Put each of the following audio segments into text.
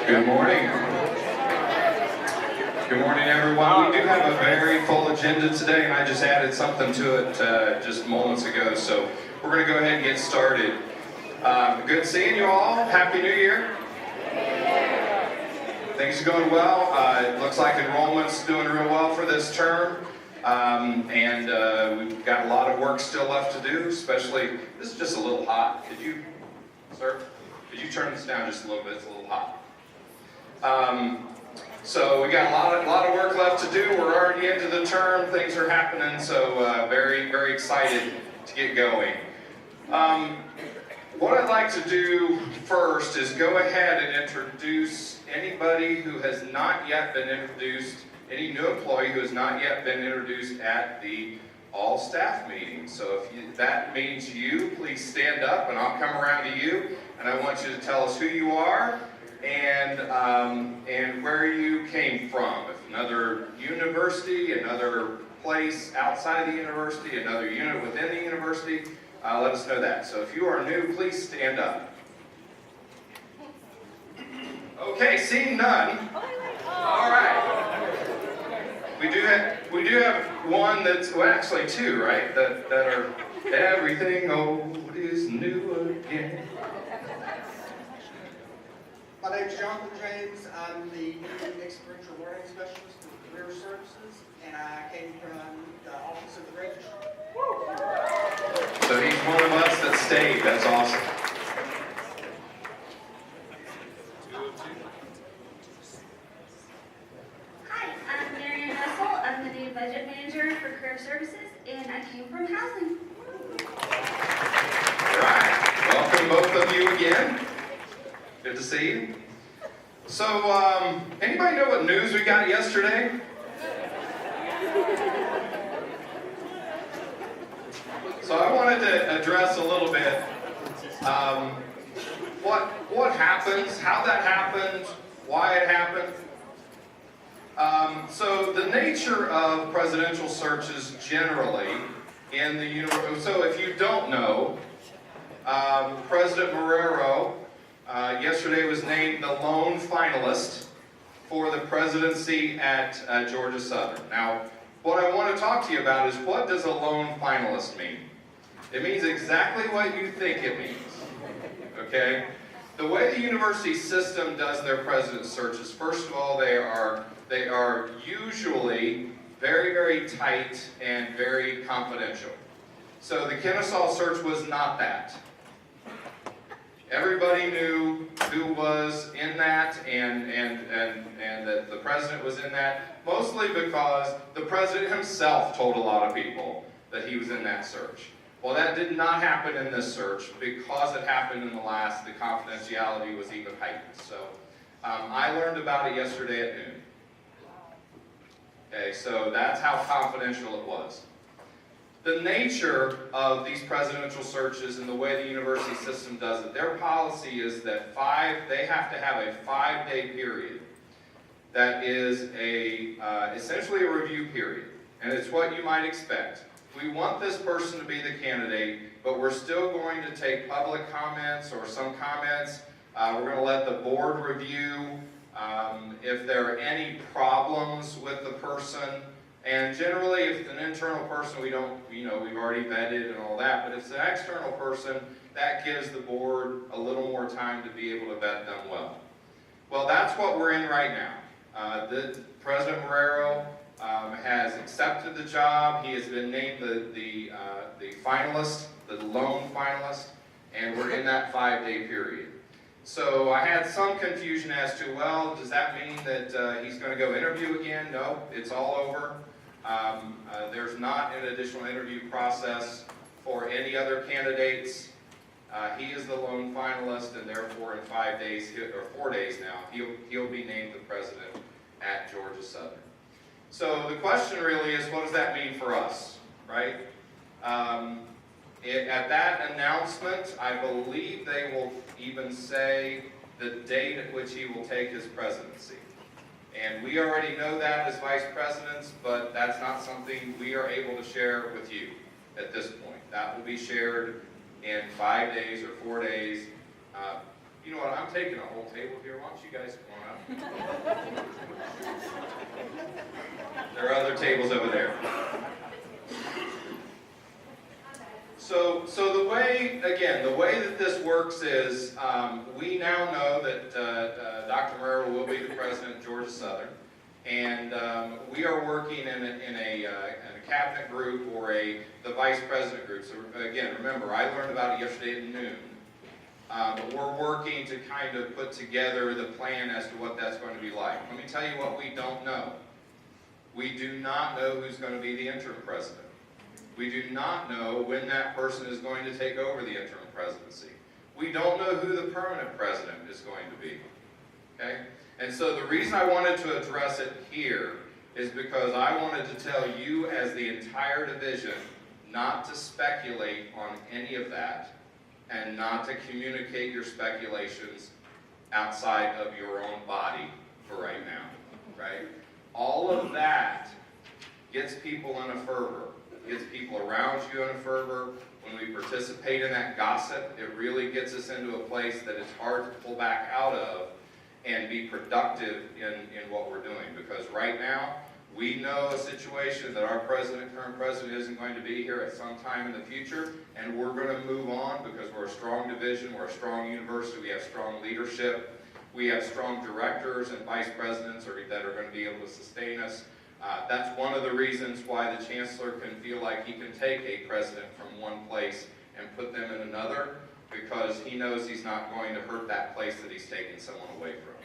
Good morning. Good morning, everyone. We do have a very full agenda today, and I just added something to it just moments ago, so we're going to go ahead and get started. Good seeing you all. Happy New Year. Things are going well. It looks like enrollment's doing real well for this term, and we've got a lot of work still left to do, especially, this is just a little hot. Could you, sir, could you turn this down just a little bit? It's a little hot. So we got a lot of work left to do. We're already into the term. Things are happening, so very, very excited to get going. What I'd like to do first is go ahead and introduce anybody who has not yet been introduced, any new employee who has not yet been introduced at the all-staff meeting. So if that means you, please stand up and I'll come around to you, and I want you to tell us who you are and where you came from. If another university, another place outside the university, another unit within the university, let us know that. So if you are new, please stand up. Okay, seeing none. All right. We do have one that's, well, actually two, right? That are everything old is new again. My name is Jonathan James. I'm the experiential learning specialist for career services, and I came from the office of the registrar. So he's one of us that stayed. That's awesome. Hi, I'm Marianne Russell. I'm the new budget manager for career services, and I came from housing. All right. Welcome both of you again. Good to see you. So, anybody know what news we got yesterday? So I wanted to address a little bit what happens, how that happened, why it happened. So the nature of presidential searches generally in the universe. So if you don't know, President Marrero yesterday was named the lone finalist for the presidency at Georgia Southern. Now, what I want to talk to you about is, what does a lone finalist mean? It means exactly what you think it means, okay? The way the university system does their president searches, first of all, they are usually very, very tight and very confidential. So the Kennesaw search was not that. Everybody knew who was in that and that the president was in that, mostly because the president himself told a lot of people that he was in that search. Well, that did not happen in this search. Because it happened in the last, the confidentiality was even heightened. So I learned about it yesterday at noon. Okay, so that's how confidential it was. The nature of these presidential searches and the way the university system does it, their policy is that they have to have a 5-day period that is essentially a review period. And it's what you might expect. We want this person to be the candidate, but we're still going to take public comments or some comments. We're going to let the board review if there are any problems with the person. And generally, if it's an internal person, we've already vetted and all that. But if it's an external person, that gives the board a little more time to be able to vet them well. Well, that's what we're in right now. President Marrero has accepted the job. He has been named the finalist, the lone finalist, and we're in that 5-day period. So I had some confusion as to, well, does that mean that he's going to go interview again? No, it's all over. There's not an additional interview process for any other candidates. He is the lone finalist, and therefore in 5 days, or 4 days now, he'll be named the president at Georgia Southern. So the question really is, what does that mean for us, right? At that announcement, I believe they will even say the date at which he will take his presidency. And we already know that as vice presidents, but that's not something we are able to share with you at this point. That will be shared in 5 days or 4 days You know what, I'm taking a whole table here. Why don't you guys come on up? There are other tables over there. So the way that this works is, we now know that Dr. Murrow will be the president of Georgia Southern, and we are working in a cabinet group or the vice president group. So again, remember, I learned about it yesterday at noon, but we're working to kind of put together the plan as to what that's going to be like. Let me tell you what we don't know. We do not know who's going to be the interim president. We do not know when that person is going to take over the interim presidency. We don't know who the permanent president is going to be. Okay? And so the reason I wanted to address it here is because I wanted to tell you as the entire division not to speculate on any of that and not to communicate your speculations outside of your own body for right now. Right? All of that gets people in a fervor. Gets people around you in a fervor. When we participate in that gossip, it really gets us into a place that it's hard to pull back out of and be productive in what we're doing. Because right now, we know a situation that our current president isn't going to be here at some time in the future, and we're going to move on because we're a strong division, we're a strong university, we have strong leadership, we have strong directors and vice presidents that are going to be able to sustain us. That's one of the reasons why the chancellor can feel like he can take a president from one place and put them in another, because he knows he's not going to hurt that place that he's taking someone away from.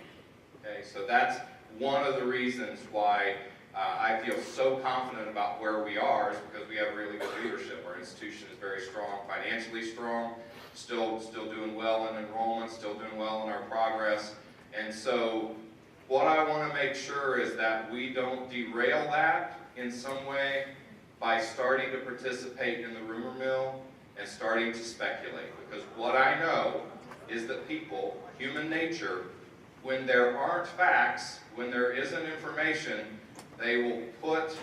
Okay, so that's one of the reasons why I feel so confident about where we are, is because we have really good leadership. Our institution is very strong, financially strong, still doing well in enrollment, still doing well in our progress, and so what I want to make sure is that we don't derail that in some way by starting to participate in the rumor mill and starting to speculate. Because what I know is that people, human nature, when there aren't facts, when there isn't information, they will put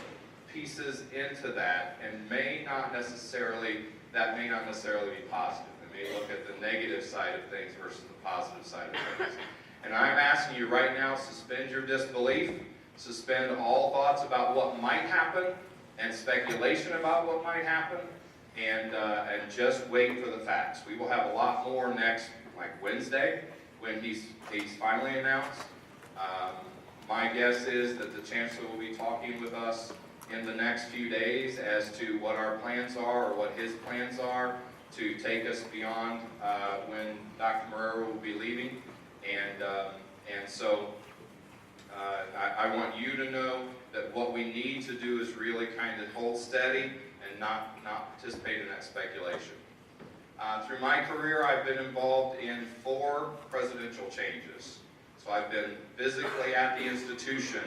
pieces into that and that may not necessarily be positive. They may look at the negative side of things versus the positive side of things. And I'm asking you right now, suspend your disbelief, suspend all thoughts about what might happen and speculation about what might happen, and just wait for the facts. We will have a lot more next, like Wednesday, when he's finally announced. My guess is that the chancellor will be talking with us in the next few days as to what our plans are or what his plans are to take us beyond when Dr. Murrow will be leaving. And so I want you to know that what we need to do is really kind of hold steady and not participate in that speculation. Through my career, I've been involved in 4 presidential changes. So I've been physically at the institution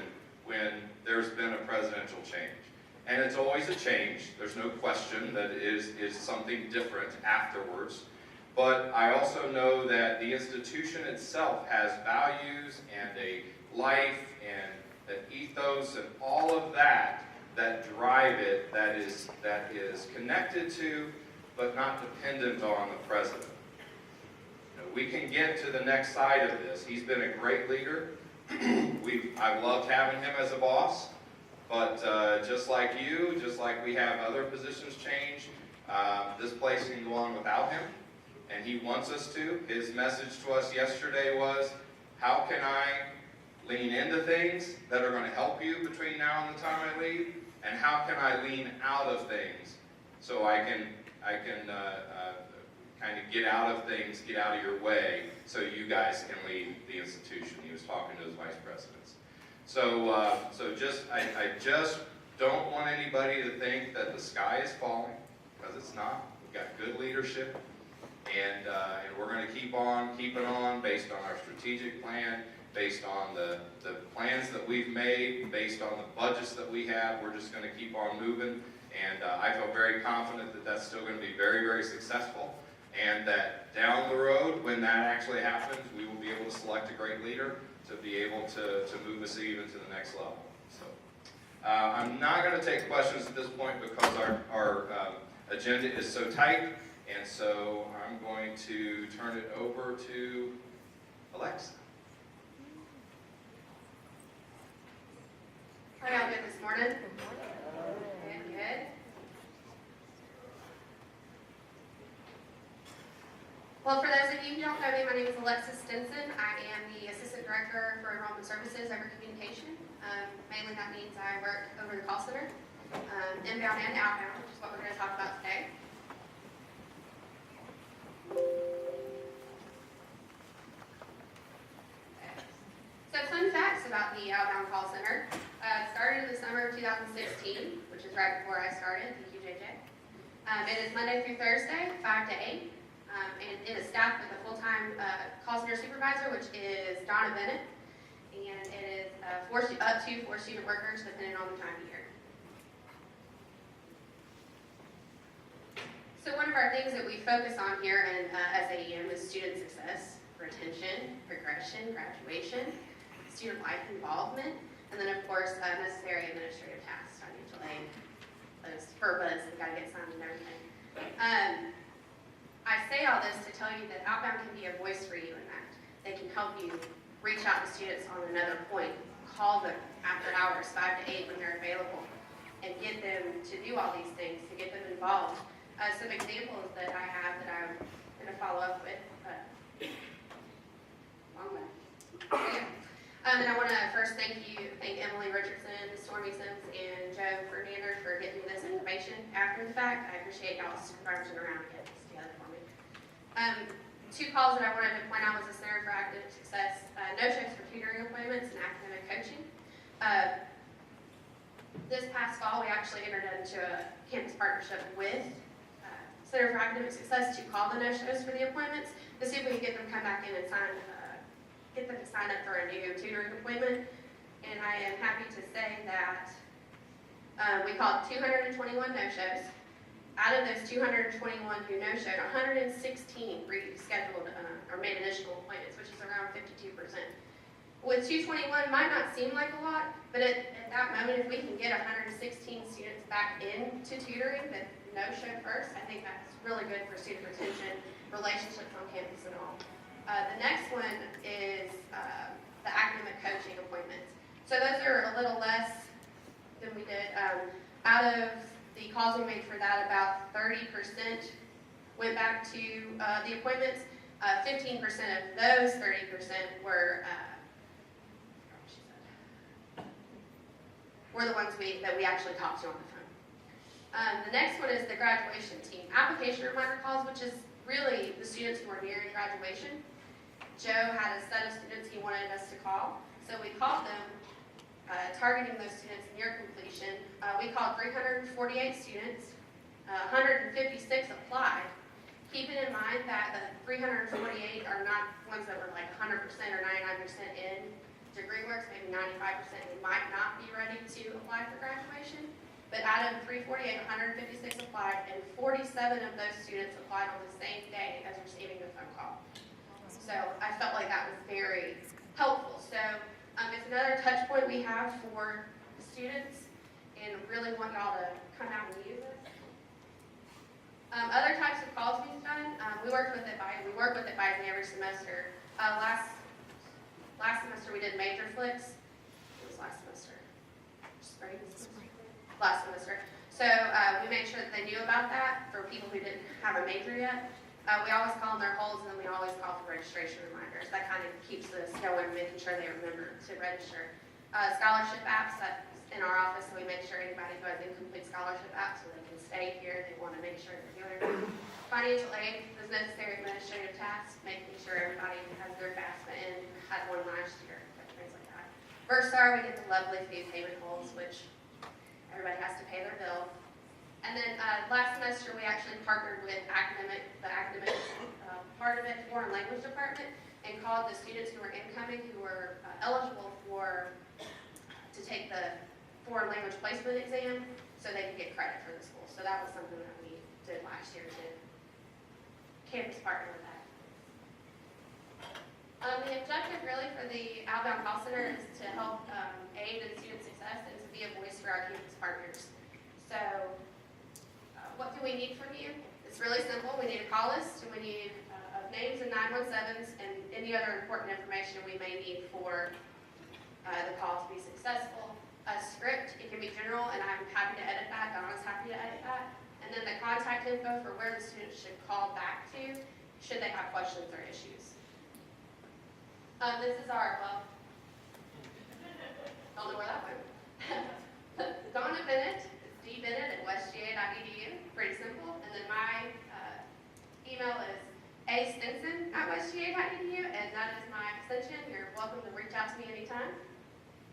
when there's been a presidential change. And it's always a change. There's no question that it is something different afterwards. But I also know that the institution itself has values and a life and an ethos and all of that drive it, that is connected to but not dependent on the president. You know, we can get to the next side of this. He's been a great leader. I've loved having him as a boss, but just like you, just like we have other positions change, this place can go on without him. And he wants us to. His message to us yesterday was, how can I lean into things that are going to help you between now and the time I leave? And how can I lean out of things so I can kind of get out of things, get out of your way, so you guys can lead the institution. He was talking to his vice presidents. So I just don't want anybody to think that the sky is falling, because it's not. We've got good leadership. And we're going to keep on keeping on based on our strategic plan, based on the plans that we've made, based on the budgets that we have. We're just going to keep on moving. And I feel very confident that that's still going to be very, very successful. And that down the road, when that actually happens, we will be able to select a great leader to be able to move us even to the next level. So I'm not going to take questions at this point because our agenda is so tight. And so I'm going to turn it over to Alexis. How y'all good this morning? Good. Well, for those of you who don't know me, my name is Alexis Stinson. I am the Assistant Director for Enrollment Services over Communication. Mainly that means I work over the call center, inbound and outbound, which is what we're going to talk about today. So fun facts about the Outbound call center. It started in the summer of 2016, which is right before I started. Thank you, JJ. It is Monday through Thursday, 5 to 8. And it is staffed with a full-time call center supervisor, which is Donna Bennett. And it is up to 4 student workers, depending on the time of year. So one of our things that we focus on here in SAEM is student success, retention, progression, graduation, student life involvement, and then of course necessary administrative tasks, financial aid, those FERPAs that got to get signed and everything. I say all this to tell you that Outbound can be a voice for you in that. They can help you reach out to students on another point, call them after hours, 5 to 8 when they're available, and get them to do all these things, to get them involved. Some examples that I have that I'm going to follow up with. Long way. And I want to first thank Emily Richardson, Stormy Sims, and Joe Fernandez for getting me this information after the fact. I appreciate y'all scrounging around to get this together for me. 2 calls that I wanted to point out was the Center for Academic Success, no-shows for tutoring appointments and academic coaching. This past fall, we actually entered into a campus partnership with Center for Academic Success to call the no-shows for the appointments to see if we can get them to come back in and get them to sign up for a new tutoring appointment. And I am happy to say that we called 221 no-shows. Out of those 221 who no-showed, 116 rescheduled or made additional appointments, which is around 52%. With 221, might not seem like a lot, but at that moment, if we can get 116 students back into tutoring that no-showed first, I think that's really good for student retention, relationships on campus and all. The next one is the academic coaching appointments. So those are a little less than we did. Out of the calls we made for that, about 30% went back to the appointments. 15% of those 30% were the ones that we actually talked to on the phone. The next one is the graduation team. Application reminder calls, which is really the students who are nearing graduation. Joe had a set of students he wanted us to call, so we called them, targeting those students near completion. We called 348 students, 156 applied. Keeping in mind that the 348 are not ones that were like 100% or 99% in degree works, maybe 95%, they might not be ready to apply for graduation. But out of 348, 156 applied, and 47 of those students applied on the same day as receiving the phone call. So I felt like that was very helpful. So it's another touch point we have for students, and really want y'all to come out and use it. Other types of calls we've done, we work with advising every semester. Last semester we did major flicks. It was last semester. Last semester. So we made sure that they knew about that for people who didn't have a major yet. We always call them their holds, and then we always call for registration reminders. That kind of keeps us going, making sure they remember to register. Scholarship apps, that's in our office, so we make sure anybody who has incomplete scholarship apps so they can stay here, they want to make sure they're doing it. Financial aid, those necessary administrative tasks, making sure everybody has their FAFSA in, had one last year, things like that. Versar, we get the lovely food payment holds, which everybody has to pay their bill. And then last semester, we actually partnered with the academic part of it, foreign language department, and called the students who were incoming, who were eligible to take the foreign language placement exam, so they could get credit for the school. So that was something that we did last year too. Campus partner with that. The objective really for the Outbound Call Center is to help aid in student success and to be a voice for our campus partners. So what do we need from you? It's really simple. We need a call list, and we need of names and 917s and any other important information we may need for the call to be successful. A script, it can be general, and I'm happy to edit that. Donna's happy to edit that. And then the contact info for where the students should call back to should they have questions or issues. This is our, well, don't know where that went. Donna Bennett, dbennett at westga.edu, pretty simple. And then my email is astinson@westga.edu, and that is my extension. You're welcome to reach out to me anytime.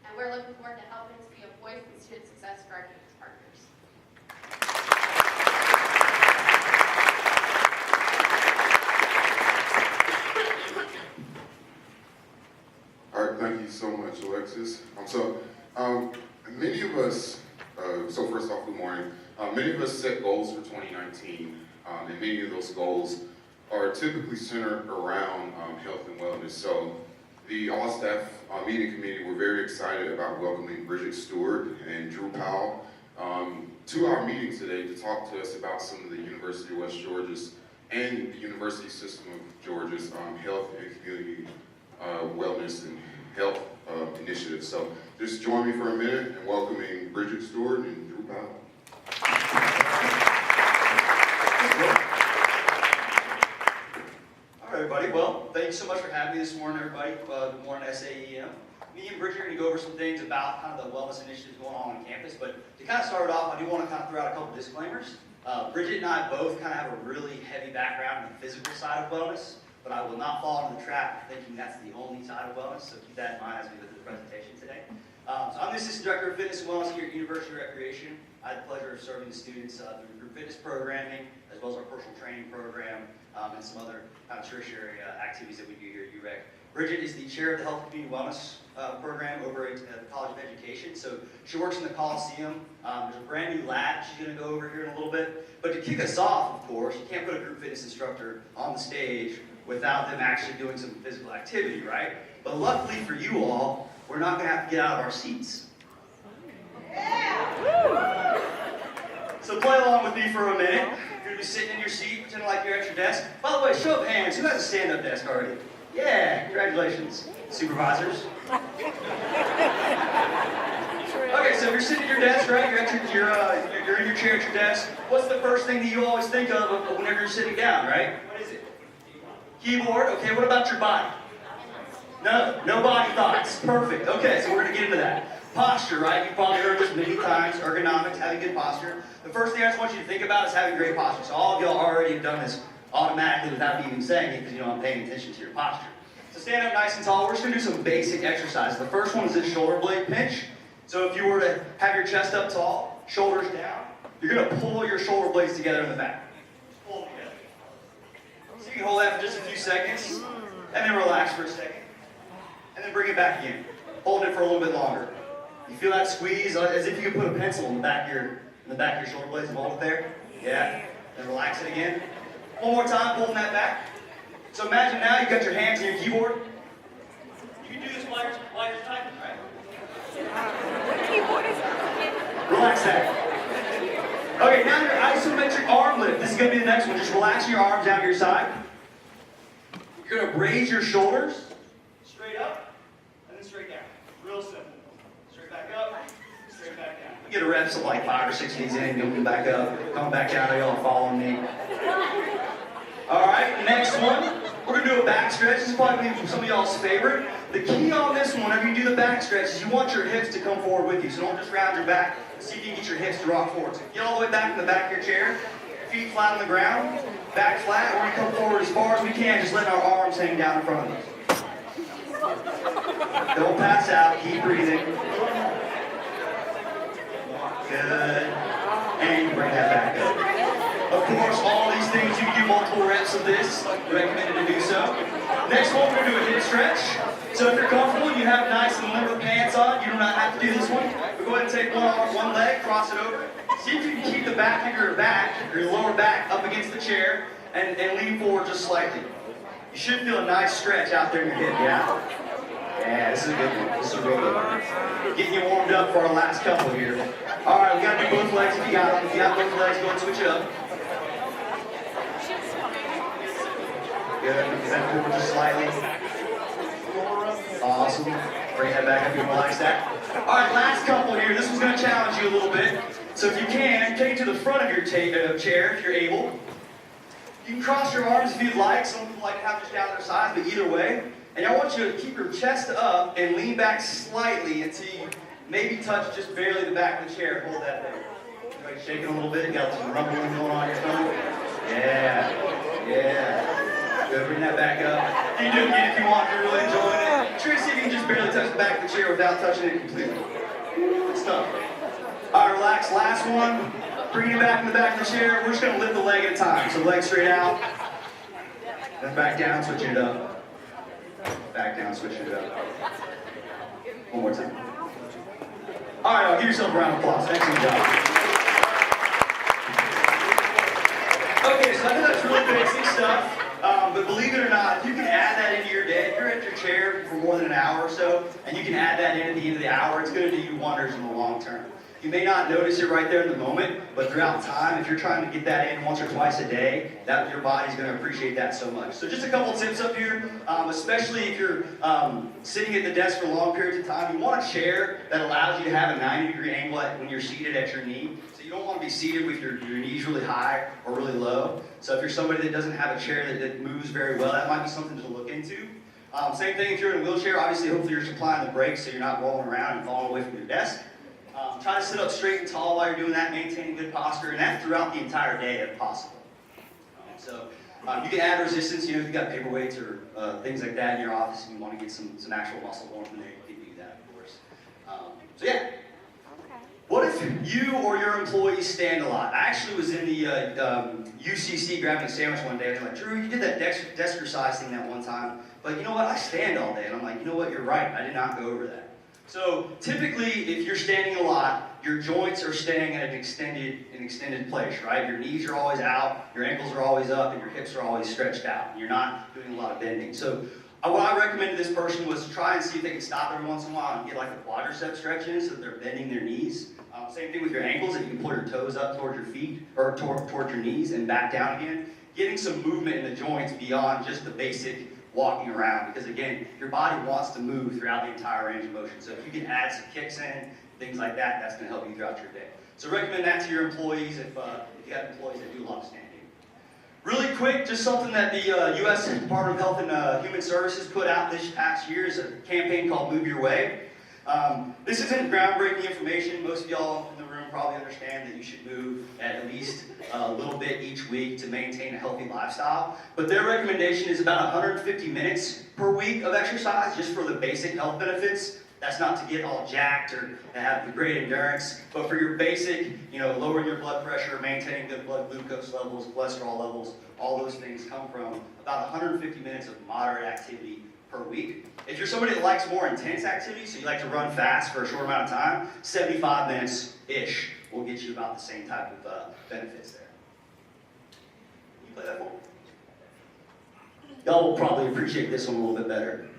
And we're looking forward to helping to be a voice in student success for our campus partners. All right, thank you so much, Alexis. Many of us, so first off, good morning. Many of us set goals for 2019, and many of those goals are typically centered around health and wellness. So the all-staff meeting committee, we're very excited about welcoming Bridgette Stewart and Drew Powell to our meeting today to talk to us about some of the University of West Georgia's and the University System of Georgia's health and community wellness and health initiatives. So just join me for a minute in welcoming Bridgette Stewart and Drew Powell. All right, everybody. Well, thank you so much for having me this morning, everybody. Good morning, SAEM. Me and Bridgette are going to go over some things about kind of the wellness initiatives going on campus. But to kind of start it off, I do want to kind of throw out a couple disclaimers. Bridgette and I both kind of have a really heavy background in the physical side of wellness, but I will not fall into the trap of thinking that's the only side of wellness, so keep that in mind as we go through the presentation today. So I'm the Assistant Director of Fitness and Wellness here at University of Recreation. I had the pleasure of serving the students through group fitness programming, as well as our personal training program, and some other kind of tertiary activities that we do here at UREC. Bridgette is the chair of the Health and Community Wellness program over at the College of Education. So she works in the Coliseum. There's a brand new lab she's going to go over here in a little bit. But to kick us off, of course, you can't put a group fitness instructor on the stage without them actually doing some physical activity, right? But luckily for you all, we're not going to have to get out of our seats. Yeah. So play along with me for a minute. You're going to be sitting in your seat, pretending like you're at your desk. By the way, show of hands, who has a stand-up desk already? Yeah, congratulations, supervisors. Okay, so you're sitting at your desk, right? You're in your chair at your desk. What's the first thing that you always think of whenever you're sitting down, right? What is it? Keyboard. Okay, what about your body? No body thoughts. Perfect. Okay, so we're going to get into that. Posture, right? You've probably heard this many times. Ergonomics, having good posture. The first thing I just want you to think about is having great posture. So all of y'all already have done this automatically without me even saying it because you know I'm paying attention to your posture. So stand up nice and tall. We're just going to do some basic exercises. The first one is this shoulder blade pinch. So if you were to have your chest up tall, shoulders down, you're going to pull your shoulder blades together in the back. Just pull them together. So you can hold that for just a few seconds, and then relax for a second. And then bring it back again. Hold it for a little bit longer. You feel that squeeze as if you could put a pencil in the back of your shoulder blades and hold it there? Yeah. Then relax it again. One more time, pulling that back. So imagine now you've got your hands on your keyboard. You can do this while you're typing, right? Relax that. Okay, now your isometric arm lift. This is going to be the next one. Just relax your arms down to your side. You're going to raise your shoulders straight up and then straight down. Real simple. Straight back up, straight back down. We get a reps of like 5 or 6 of these in, come back up, come back down. Y'all following me. All right, next one. We're going to do a back stretch. This is probably some of y'all's favorite. The key on this one, whenever you do the back stretch, is you want your hips to come forward with you. So don't just round your back. See if you can get your hips to rock forward. So get all the way back in the back of your chair. Feet flat on the ground. Back flat. We're going to come forward as far as we can, just letting our arms hang down in front of us. Don't pass out. Keep breathing. Good. And you bring that back up. Of course, all these things, you can do multiple reps of this. Recommended to do so. Next one, we're going to do a hip stretch. So if you're comfortable, you have nice and limber pants on. You do not have to do this one. But go ahead and take one arm, one leg, cross it over. See if you can keep the back of your lower back up against the chair and lean forward just slightly. You should feel a nice stretch out there in your hip, yeah? Yeah, this is a good one. This is a real good one. Getting you warmed up for our last couple here. All right, we got to do both legs if you got them. If you got both legs, go and switch it up. Good. Bend forward just slightly. Awesome. Bring that back up, you relax that. All right, last couple here. This one's going to challenge you a little bit. So if you can, take it to the front of your chair if you're able. You can cross your arms if you'd like. Some people like to have just down their sides, but either way. And I want you to keep your chest up and lean back slightly until you maybe touch just barely the back of the chair. Hold that there. Everybody shaking a little bit. You got some rumbling going on in your stomach. Yeah. Good. Bring that back up. You can do it again if you want. If you're really enjoying it. Try to see if you can just barely touch the back of the chair without touching it completely. Good stuff. All right, relax. Last one. Bring it back in the back of the chair. We're just going to lift the leg at a time. So leg straight out. Then back down, switching it up. Back down, switching it up. One more time. All right, give yourself a round of applause. Excellent job. Okay, so I think that's really basic stuff. But believe it or not, if you can add that into your day, if you're at your chair for more than an hour or so, and you can add that in at the end of the hour, it's going to do you wonders in the long term. You may not notice it right there in the moment, but throughout time, if you're trying to get that in once or twice a day, that your body's going to appreciate that so much. So just a couple tips up here, especially if you're sitting at the desk for long periods of time. You want a chair that allows you to have a 90-degree angle when you're seated at your knee. So you don't want to be seated with your knees really high or really low. So if you're somebody that doesn't have a chair that moves very well, that might be something to look into. Same thing if you're in a wheelchair. Obviously, hopefully you're supplying the brakes so you're not rolling around and falling away from your desk. Try to sit up straight and tall while you're doing that, maintaining good posture, and that's throughout the entire day if possible. So you can add resistance, if you've got paperweights or things like that in your office and you want to get some actual muscle going from there, you can do that, of course. So yeah. What if you or your employees stand a lot? I actually was in the UCC grabbing a sandwich one day, and they're like, Drew, you did that desk exercise thing that one time, but you know what, I stand all day. And I'm like, you know what, you're right, I did not go over that. So typically, if you're standing a lot, your joints are staying at an extended place, right? Your knees are always out, your ankles are always up, and your hips are always stretched out. You're not doing a lot of bending. So what I recommended to this person was to try and see if they can stop every once in a while and get like a quadricep stretch in so that they're bending their knees. Same thing with your ankles, if you can pull your toes up towards your feet, or towards your knees and back down again. Getting some movement in the joints beyond just the basic walking around, because again, your body wants to move throughout the entire range of motion. So if you can add some kicks in, things like that, that's going to help you throughout your day. So recommend that to your employees if you have employees that do a lot of standing. Really quick, just something that the U.S. Department of Health and Human Services put out this past year is a campaign called Move Your Way. This isn't groundbreaking information. Most of y'all in the room probably understand that you should move at least a little bit each week to maintain a healthy lifestyle. But their recommendation is about 150 minutes per week of exercise just for the basic health benefits. That's not to get all jacked or to have the great endurance, but for your basic, lowering your blood pressure, maintaining good blood glucose levels, cholesterol levels, all those things come from about 150 minutes of moderate activity per week. If you're somebody that likes more intense activity, so you like to run fast for a short amount of time, 75 minutes-ish will get you about the same type of benefits there. Can you play that for me? Y'all will probably appreciate this one a little bit better.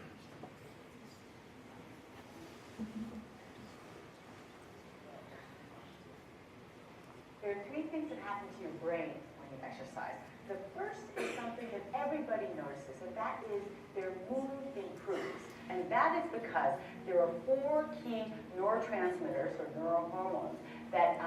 There are three things that happen to your brain when you exercise. The first is something that everybody notices, and that is their mood improves. And that is because there are 4 key neurotransmitters, or neurohormones, that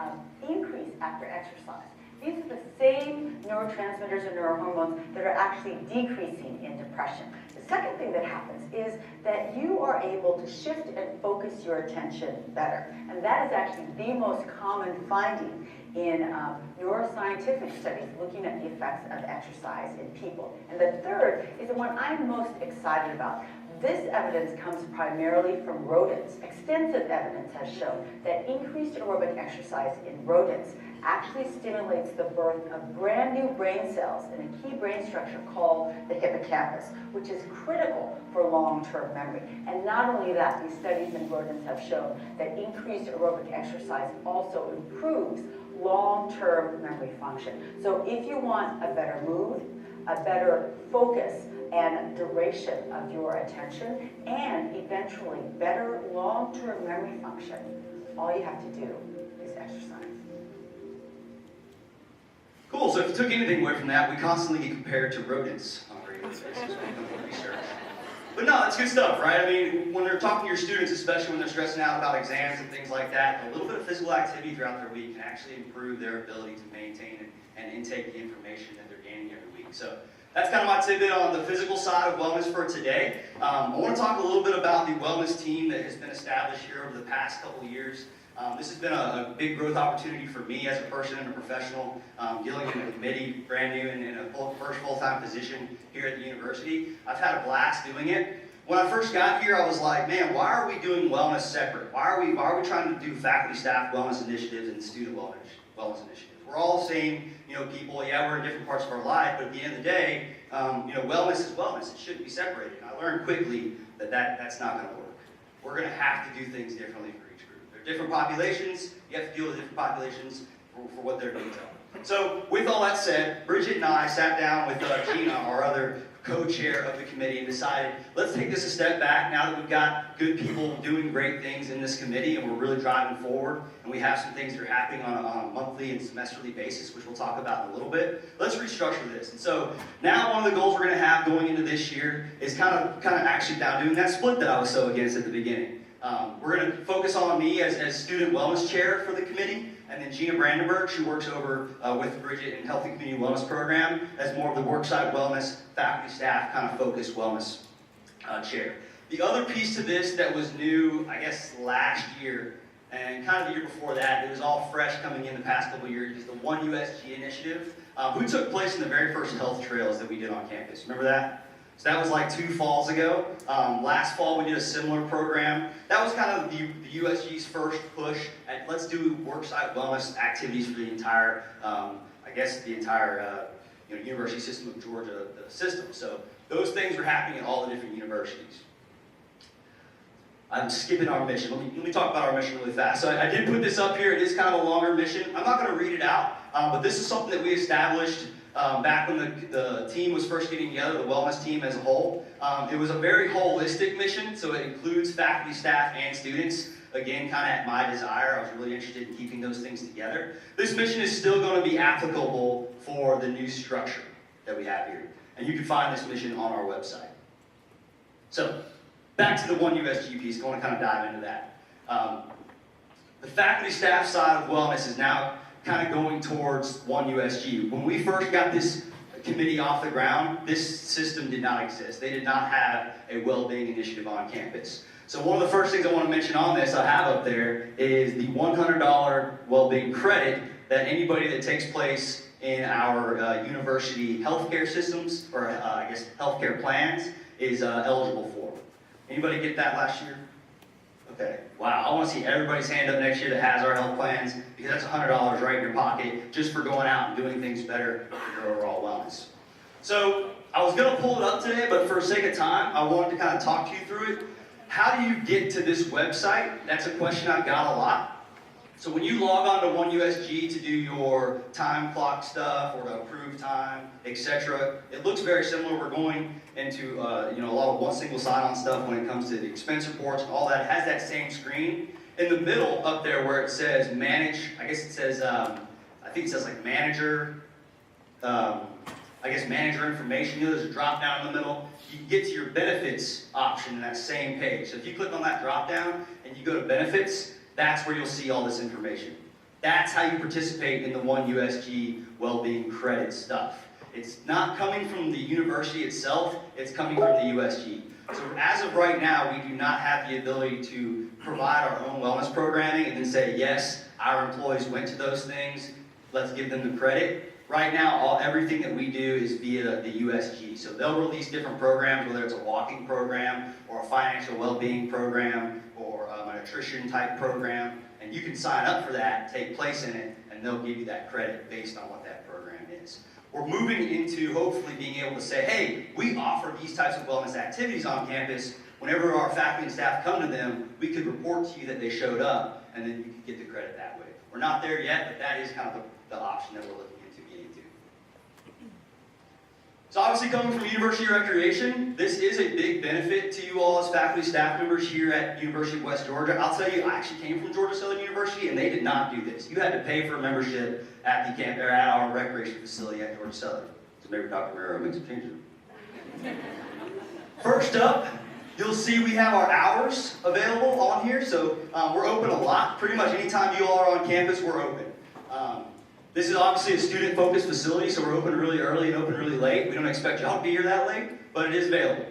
increase after exercise. These are the same neurotransmitters or neurohormones that are actually decreasing in depression. The second thing that happens is that you are able to shift and focus your attention better. And that is actually the most common finding in neuroscientific studies looking at the effects of exercise in people. And the third is the one I'm most excited about. This evidence comes primarily from rodents. Extensive evidence has shown that increased aerobic exercise in rodents actually stimulates the birth of brand new brain cells in a key brain structure called the hippocampus, which is critical for long-term memory. And not only that, these studies in rodents have shown that increased aerobic exercise also improves long-term memory function. So if you want a better mood, a better focus, and duration of your attention, and eventually better long-term memory function, all you have to do is exercise. Cool, so if you took anything away from that, we constantly get compared to rodents on a regular basis when it comes to research. But no, it's good stuff, right? I mean, when they're talking to your students, especially when they're stressing out about exams and things like that, a little bit of physical activity throughout their week can actually improve their ability to maintain and intake the information that they're gaining every week. So that's kind of my tidbit on the physical side of wellness for today. I want to talk a little bit about the wellness team that has been established here over the past couple of years. This has been a big growth opportunity for me as a person and a professional, dealing in a committee, brand new and in a first full-time position here at the university. I've had a blast doing it. When I first got here, I was like, man, why are we doing wellness separate? Why are we trying to do faculty, staff wellness initiatives and student wellness initiatives? We're all the same, people. Yeah, we're in different parts of our life, but at the end of the day, wellness is wellness. It shouldn't be separated. And I learned quickly that's not going to work. We're going to have to do things differently for each group. There are different populations. You have to deal with different populations for what their needs are. So with all that said, Bridgette and I sat down with Gina, our other co-chair of the committee, and decided, let's take this a step back now that we've got good people doing great things in this committee and we're really driving forward, and we have some things that are happening on a monthly and semesterly basis, which we'll talk about in a little bit. Let's restructure this. And so now one of the goals we're going to have going into this year is kind of actually down doing that split that I was so against at the beginning. We're going to focus on me as student wellness chair for the committee, and then Gina Brandenburg, she works over with Bridgette in Healthy Community Wellness Program as more of the worksite wellness, faculty, staff kind of focused wellness chair. The other piece to this that was new, I guess, last year, and kind of the year before that, it was all fresh coming in the past couple of years, is the One USG initiative, who took place in the very first health trails that we did on campus. Remember that? So that was like 2 falls ago. Last fall we did a similar program. That was kind of the USG's first push at let's do worksite wellness activities for the entire, university system of Georgia, the system. So those things were happening at all the different universities. I'm skipping our mission. Let me talk about our mission really fast. So I did put this up here. It is kind of a longer mission. I'm not going to read it out, but this is something that we established back when the team was first getting together, the wellness team as a whole. It was a very holistic mission, so it includes faculty, staff, and students. Again, kind of at my desire, I was really interested in keeping those things together. This mission is still going to be applicable for the new structure that we have here. And you can find this mission on our website. So, back to the One USG piece, I want to kind of dive into that. The faculty, staff side of wellness is now kind of going towards One USG. When we first got this committee off the ground, this system did not exist. They did not have a well-being initiative on campus. So one of the first things I want to mention on this I have up there is the $100 well-being credit that anybody that takes place in our university healthcare systems, or healthcare plans, is eligible for. Anybody get that last year? Okay, wow, I want to see everybody's hand up next year that has our health plans, because that's $100 right in your pocket just for going out and doing things better for your overall wellness. So I was going to pull it up today, but for the sake of time, I wanted to kind of talk you through it. How do you get to this website? That's a question I've got a lot. So when you log on to One USG to do your time clock stuff or to approve time, etc., it looks very similar. We're going into a lot of one single sign-on stuff when it comes to the expense reports and all that. It has that same screen. In the middle up there where it says manage, I guess it says, I think it says like manager, manager information. There's a drop down in the middle. You can get to your benefits option in that same page. So if you click on that drop down and you go to benefits, that's where you'll see all this information. That's how you participate in the One USG well-being credit stuff. It's not coming from the university itself, it's coming from the USG. So as of right now, we do not have the ability to provide our own wellness programming and then say, yes, our employees went to those things, let's give them the credit. Right now, everything that we do is via the USG. So they'll release different programs, whether it's a walking program or a financial well-being program or a nutrition type program, and you can sign up for that, take place in it, and they'll give you that credit based on what that program is. We're moving into hopefully being able to say, hey, we offer these types of wellness activities on campus. Whenever our faculty and staff come to them, we could report to you that they showed up, and then you can get the credit that way. We're not there yet, but that is kind of the option that we're looking into getting to. So obviously coming from University Recreation, this is a big benefit to you all as faculty, staff members here at University of West Georgia. I'll tell you, I actually came from Georgia Southern University, and they did not do this. You had to pay for a membership at the camp, or at our recreation facility at Georgia Southern. So maybe Dr. Marrero makes a change. First up You'll see we have our hours available on here, so we're open a lot. Pretty much anytime you all are on campus, we're open. This is obviously a student-focused facility, so we're open really early and open really late. We don't expect y'all to be here that late, but it is available.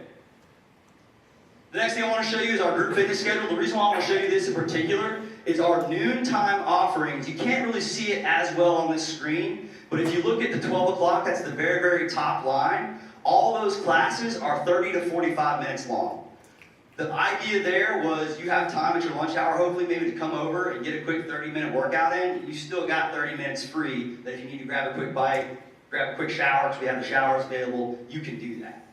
The next thing I want to show you is our group fitness schedule. The reason why I want to show you this in particular is our noontime offerings. You can't really see it as well on this screen, but if you look at the 12 o'clock, that's the very, very top line. All those classes are 30 to 45 minutes long. The idea there was you have time at your lunch hour, hopefully, maybe to come over and get a quick 30-minute workout in. You still got 30 minutes free that if you need to grab a quick bite, grab a quick shower, because we have the showers available, you can do that.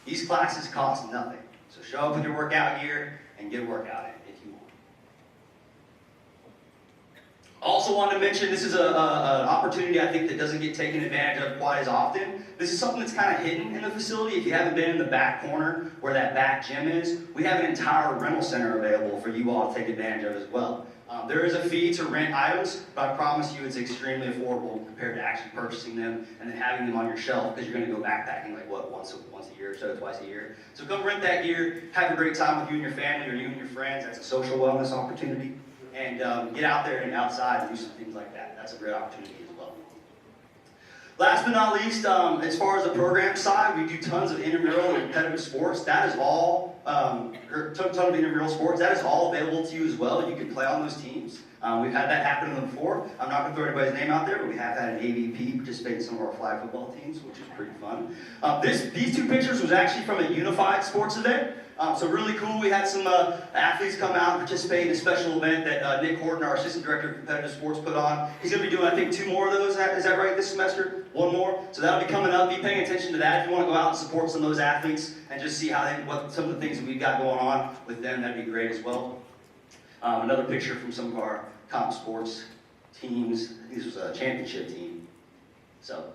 These classes cost nothing. So show up with your workout gear and get a workout in if you want. Also wanted to mention, this is an opportunity I think that doesn't get taken advantage of quite as often. This is something that's kind of hidden in the facility. If you haven't been in the back corner where that back gym is, we have an entire rental center available for you all to take advantage of as well. There is a fee to rent items, but I promise you it's extremely affordable compared to actually purchasing them and then having them on your shelf, because you're going to go backpacking like what, once a year or so, twice a year. So come rent that gear, have a great time with you and your family or you and your friends. That's a social wellness opportunity. And get out there and outside and do some things like that. That's a great opportunity as well. Last but not least, as far as the program side, we do tons of intramural and competitive sports. That is all, ton of intramural sports. That is all available to you as well. You can play on those teams. We've had that happen to them before. I'm not going to throw anybody's name out there, but we have had an AVP participate in some of our flag football teams, which is pretty fun. These two pictures was actually from a unified sports event. So really cool. We had some athletes come out and participate in a special event that Nick Horton, our assistant director of competitive sports, put on. He's going to be doing, I think, 2 more of those. Is that right, this semester? 1 more. So that'll be coming up. Be paying attention to that. If you want to go out and support some of those athletes and just see how what some of the things that we've got going on with them, that'd be great as well. Another picture from some of our comp sports teams. This was a championship team. So.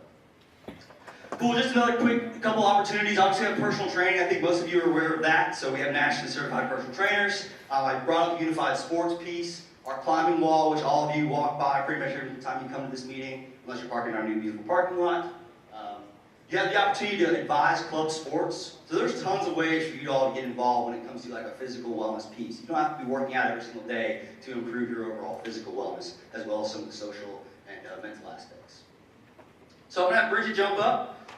Cool, just another quick couple opportunities. Obviously, we have personal training. I think most of you are aware of that. So we have nationally certified personal trainers. I brought up the unified sports piece. Our climbing wall, which all of you walk by pretty much every time you come to this meeting, unless you're parking in our new beautiful parking lot. You have the opportunity to advise club sports. So there's tons of ways for you all to get involved when it comes to like a physical wellness piece. You don't have to be working out every single day to improve your overall physical wellness, as well as some of the social and mental aspects. So I'm going to have Bridgette jump up,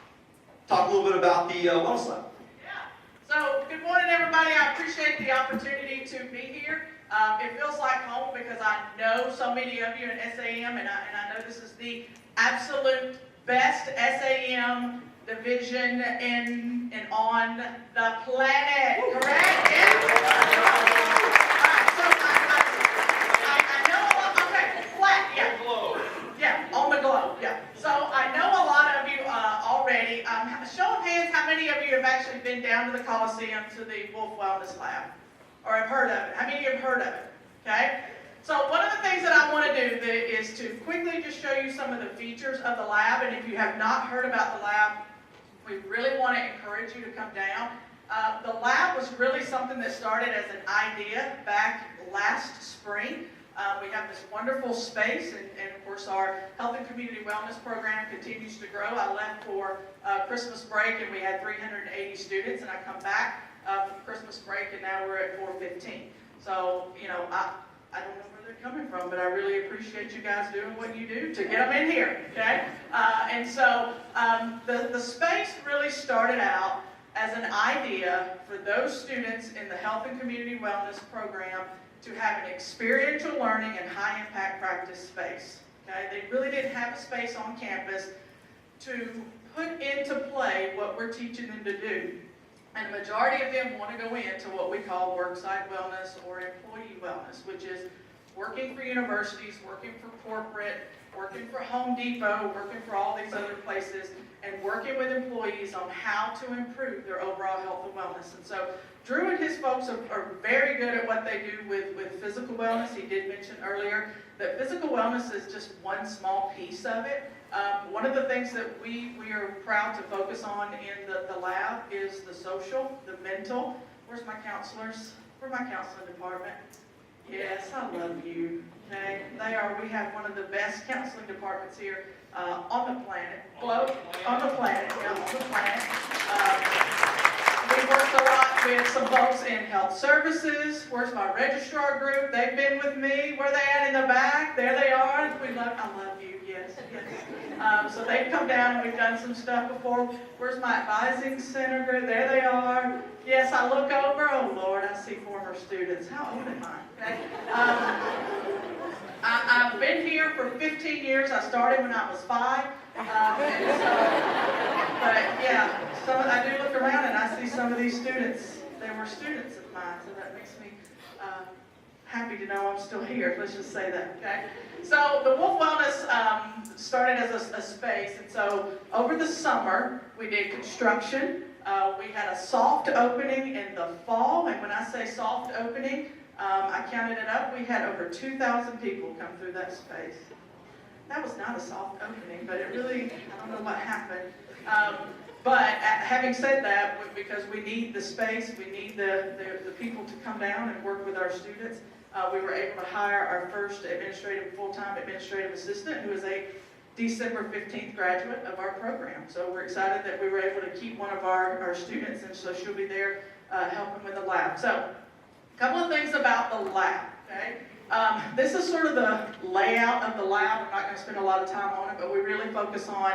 talk a little bit about the Wellness Lab. Yeah. So good morning, everybody. I appreciate the opportunity to be here. It feels like home because I know so many of you in SAEM, and I know this is the absolute best SAEM division in and on the planet. Correct? Yeah. I know a lot. Okay, flat. Yeah. Yeah, on the globe. Yeah. So I know a lot of you already. Show of hands, how many of you have actually been down to the Coliseum to the Wolf Wellness Lab? Or have heard of it? How many of you have heard of it? Okay? So one of the things that I want to do is to quickly just show you some of the features of the lab. And if you have not heard about the lab, we really want to encourage you to come down. The lab was really something that started as an idea back last spring. We have this wonderful space, and of course our health and community wellness program continues to grow. I left for Christmas break and we had 380 students, and I come back from Christmas break and now we're at 415. So, you know, I don't know where they're coming from, but I really appreciate you guys doing what you do to get them in here, okay? And so the space really started out as an idea for those students in the health and community wellness program to have an experiential learning and high impact practice space. Okay? They really didn't have a space on campus to put into play what we're teaching them to do. And the majority of them want to go into what we call worksite wellness or employee wellness, which is working for universities, working for corporate, working for Home Depot, working for all these other places, and working with employees on how to improve their overall health and wellness. And so Drew and his folks are very good at what they do with physical wellness. He did mention earlier that physical wellness is just one small piece of it. One of the things that we are proud to focus on in the lab is the social, the mental. Where's my counselors? Where's my counseling department? Yes, I love you. Okay, we have one of the best counseling departments here on the planet. Globe, on the planet, yeah, on the planet. We worked a lot with some folks in health services. Where's my registrar group? They've been with me. Where they at in the back? There they are. I love you, yes, yes. So they've come down and we've done some stuff before. Where's my advising center group? There they are. Yes, I look over. Oh Lord, I see former students. How old am I? Okay. I've been here for 15 years. I started when I was 5. But yeah, so I do look around and I see some of these students. They were students of mine, so that makes me happy to know I'm still here. Let's just say that, okay? So the Wolf Wellness started as a space, and so over the summer we did construction. We had a soft opening in the fall, and when I say soft opening, I counted it up. We had over 2,000 people come through that space. That was not a soft opening, but it really, I don't know what happened. But having said that, because we need the space, we need the people to come down and work with our students, we were able to hire our first full-time administrative assistant, who is a December 15th graduate of our program. So we're excited that we were able to keep one of our students, and so she'll be there helping with the lab. So a couple of things about the lab, okay? This is sort of the layout of the lab. I'm not going to spend a lot of time on it, but we really focus on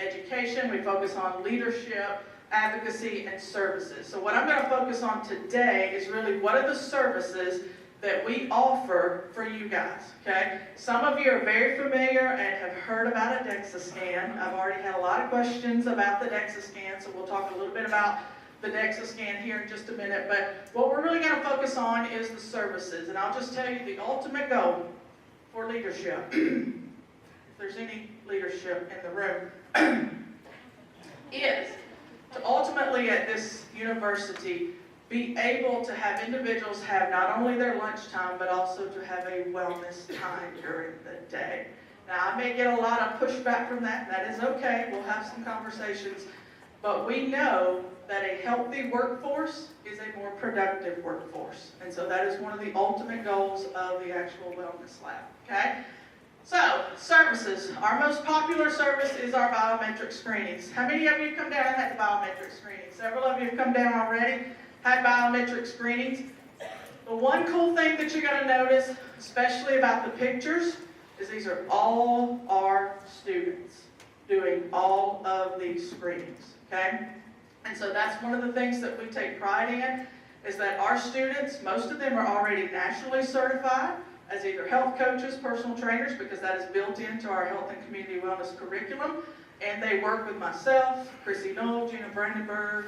education, we focus on leadership, advocacy, and services. So what I'm going to focus on today is really what are the services that we offer for you guys, okay? Some of you are very familiar and have heard about a DEXA scan. I've already had a lot of questions about the DEXA scan, so we'll talk a little bit about the DEXA scan here in just a minute, but what we're really going to focus on is the services, and I'll just tell you the ultimate goal for leadership, if there's any leadership in the room, is to ultimately at this university be able to have individuals have not only their lunchtime, but also to have a wellness time during the day. Now, I may get a lot of pushback from that, and that is okay. We'll have some conversations, but we know that a healthy workforce is a more productive workforce. And so that is one of the ultimate goals of the actual wellness lab, okay? So, services. Our most popular service is our biometric screenings. How many of you come down and had the biometric screenings? Several of you have come down already, had biometric screenings. The one cool thing that you're going to notice, especially about the pictures, is these are all our students doing all of these screenings, okay? And so that's one of the things that we take pride in, is that our students, most of them are already nationally certified as either health coaches, personal trainers, because that is built into our health and community wellness curriculum. And they work with myself, Chrissy Knoll, Gina Brandenburg,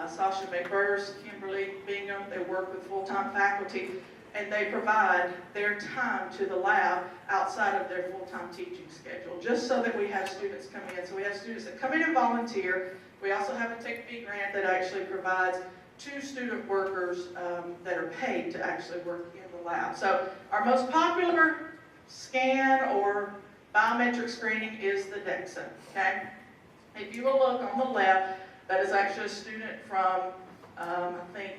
Sasha McBurst, Kimberly Bingham. They work with full-time faculty, and they provide their time to the lab outside of their full-time teaching schedule, just so that we have students come in. So we have students that come in and volunteer. We also have a Take Fee grant that actually provides 2 student workers that are paid to actually work in the lab. So our most popular scan or biometric screening is the DEXA, okay? If you will look on the left, that is actually a student from, I think,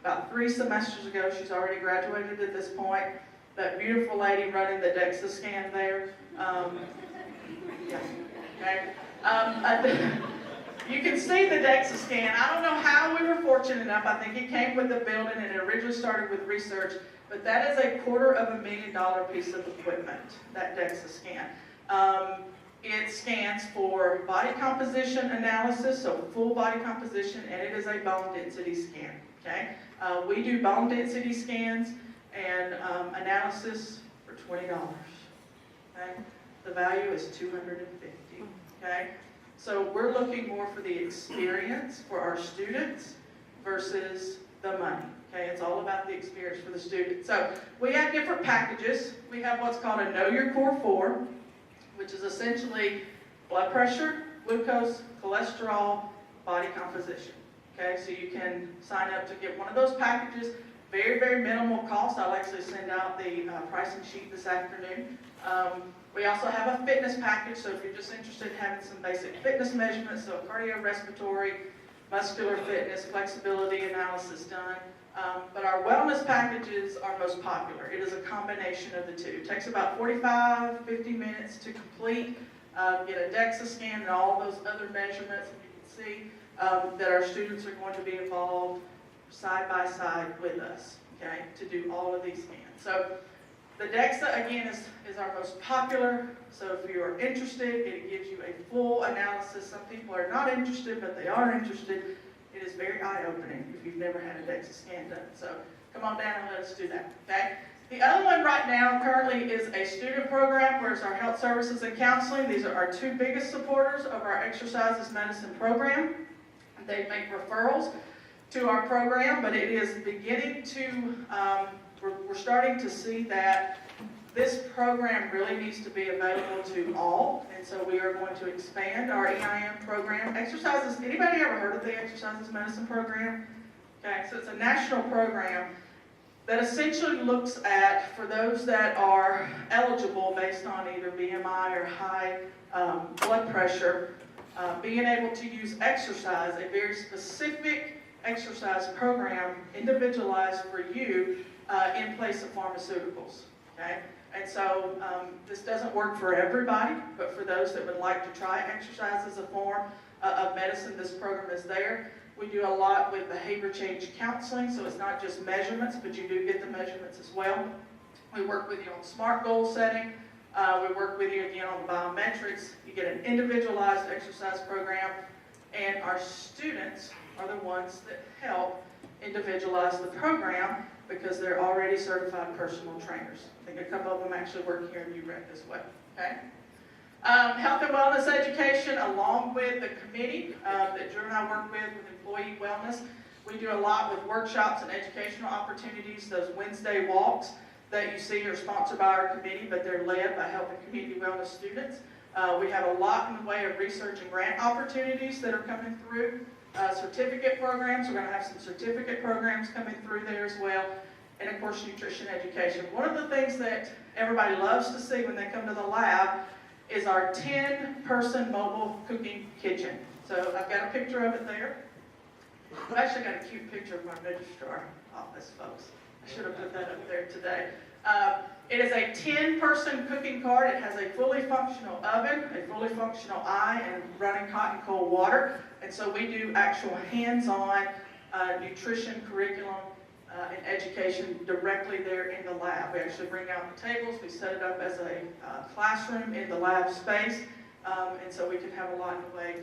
about 3 semesters ago. She's already graduated at this point. That beautiful lady running the DEXA scan there. Yeah, okay. You can see the DEXA scan. I don't know how we were fortunate enough. I think it came with the building and it originally started with research, but that is a $250,000 piece of equipment, that DEXA scan. It scans for body composition analysis, so full body composition, and it is a bone density scan, okay? We do bone density scans and analysis for $20, okay? The value is $250, okay? So we're looking more for the experience for our students versus the money, okay? It's all about the experience for the student. So we have different packages. We have what's called a Know Your Core 4, which is essentially blood pressure, glucose, cholesterol, body composition, okay? So you can sign up to get one of those packages. Very, very minimal cost. I'll actually send out the pricing sheet this afternoon. We also have a fitness package, so if you're just interested in having some basic fitness measurements, so cardiorespiratory, muscular fitness, flexibility analysis done. But our wellness packages are most popular. It is a combination of the two. It takes about 45, 50 minutes to complete, get a DEXA scan and all those other measurements, and you can see that our students are going to be involved side by side with us, okay, to do all of these scans. So the DEXA, again, is our most popular. So if you are interested, it gives you a full analysis. Some people are not interested, but they are interested. It is very eye-opening if you've never had a DEXA scan done. So come on down and let us do that, okay? The other one right now currently is a student program, where it's our health services and counseling. These are our two biggest supporters of our exercises medicine program. They make referrals to our program, but it is beginning to, we're starting to see that this program really needs to be available to all, and so we are going to expand our EIM program. Exercises, anybody ever heard of the exercises medicine program? Okay, so it's a national program that essentially looks at, for those that are eligible based on either BMI or high blood pressure, being able to use exercise, a very specific exercise program, individualized for you in place of pharmaceuticals, okay? And so this doesn't work for everybody, but for those that would like to try exercise as a form of medicine, this program is there. We do a lot with behavior change counseling, so it's not just measurements, but you do get the measurements as well. We work with you on SMART goal setting. We work with you again on the biometrics. You get an individualized exercise program, and our students are the ones that help individualize the program because they're already certified personal trainers. I think a couple of them actually work here in UREC as well, okay? Health and wellness education, along with the committee that Drew and I work with employee wellness. We do a lot with workshops and educational opportunities. Those Wednesday walks that you see are sponsored by our committee, but they're led by health and community wellness students. We have a lot in the way of research and grant opportunities that are coming through. Certificate programs, we're going to have some certificate programs coming through there as well. And of course, nutrition education. One of the things that everybody loves to see when they come to the lab is our 10-person mobile cooking kitchen. So I've got a picture of it there. I've actually got a cute picture of my registrar office, folks. I should have put that up there today. It is a 10-person cooking cart. It has a fully functional oven, a fully functional eye, and running hot and cold water. And so we do actual hands-on nutrition curriculum and education directly there in the lab. We actually bring out the tables. We set it up as a classroom in the lab space. And so we can have a lot in the way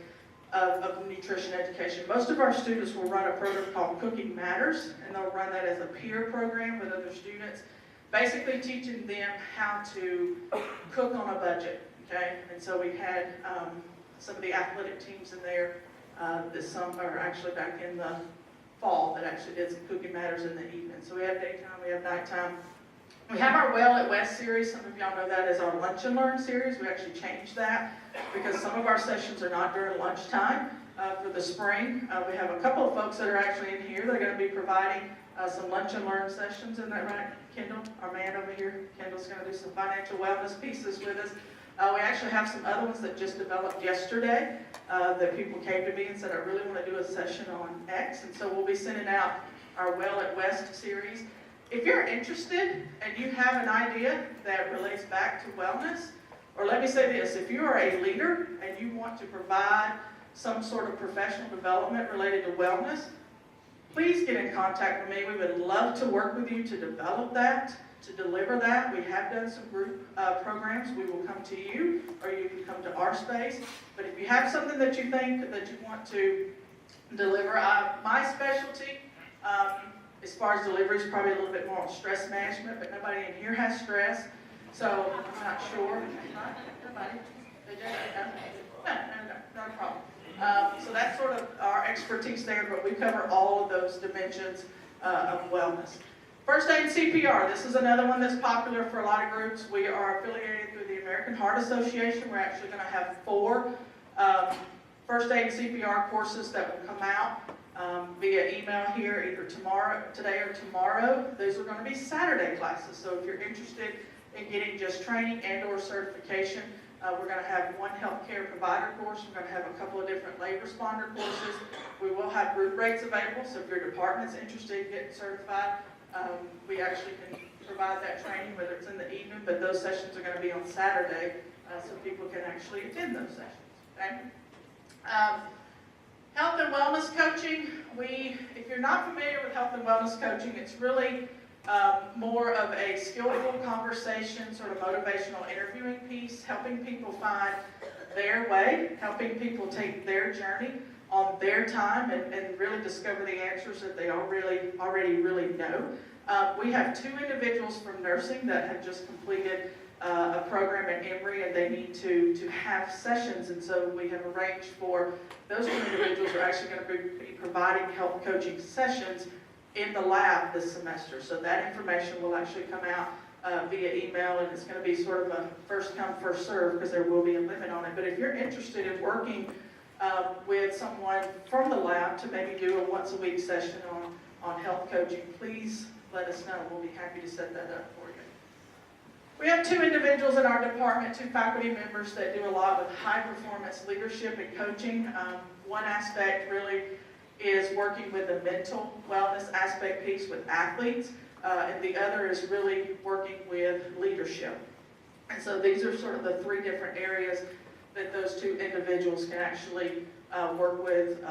of nutrition education. Most of our students will run a program called Cooking Matters, and they'll run that as a peer program with other students, basically teaching them how to cook on a budget, okay? And so we had some of the athletic teams in there this summer, or actually back in the fall, that actually did some Cooking Matters in the evening. So we have daytime, we have nighttime. We have our Well at West series. Some of y'all know that as our Lunch and Learn series. We actually changed that because some of our sessions are not during lunchtime for the spring. We have a couple of folks that are actually in here. They're going to be providing some Lunch and Learn sessions. Isn't that right, Kendall? Our man over here. Kendall's going to do some financial wellness pieces with us. We actually have some other ones that just developed yesterday that people came to me and said, I really want to do a session on X. And so we'll be sending out our Well at West series. If you're interested and you have an idea that relates back to wellness, or let me say this, if you are a leader and you want to provide some sort of professional development related to wellness, please get in contact with me. We would love to work with you to develop that, to deliver that. We have done some group programs. We will come to you, or you can come to our space. But if you have something that you think that you want to deliver, my specialty, as far as delivery, is probably a little bit more on stress management, but nobody in here has stress, so I'm not sure. Nobody? No, not a problem. So that's sort of our expertise there, but we cover all of those dimensions of wellness. First aid and CPR, this is another one that's popular for a lot of groups. We are affiliated through the American Heart Association. We're actually going to have 4 first aid and CPR courses that will come out via email here either today or tomorrow. Those are going to be Saturday classes. So if you're interested in getting just training and or certification, we're going to have one healthcare provider course. We're going to have a couple of different lay responder courses. We will have group rates available. So if your department's interested in getting certified, we actually can provide that training, whether it's in the evening, but those sessions are going to be on Saturday, so people can actually attend those sessions. Okay? Health and wellness coaching, if you're not familiar with health and wellness coaching, it's really more of a skillful conversation, sort of motivational interviewing piece, helping people find their way, helping people take their journey on their time and really discover the answers that they already really know. We have 2 individuals from nursing that have just completed a program at Emory, and they need to have sessions, and so we have arranged for those 2 individuals are actually going to be providing health coaching sessions in the lab this semester. So that information will actually come out via email, and it's going to be sort of a first come, first serve, because there will be a limit on it. But if you're interested in working with someone from the lab to maybe do a once a week session on health coaching, please let us know. We'll be happy to set that up for you. We have 2 individuals in our department, 2 faculty members that do a lot with high performance leadership and coaching. One aspect really is working with the mental wellness aspect piece with athletes, and the other is really working with leadership. And so these are sort of the 3 different areas that those 2 individuals can actually work with,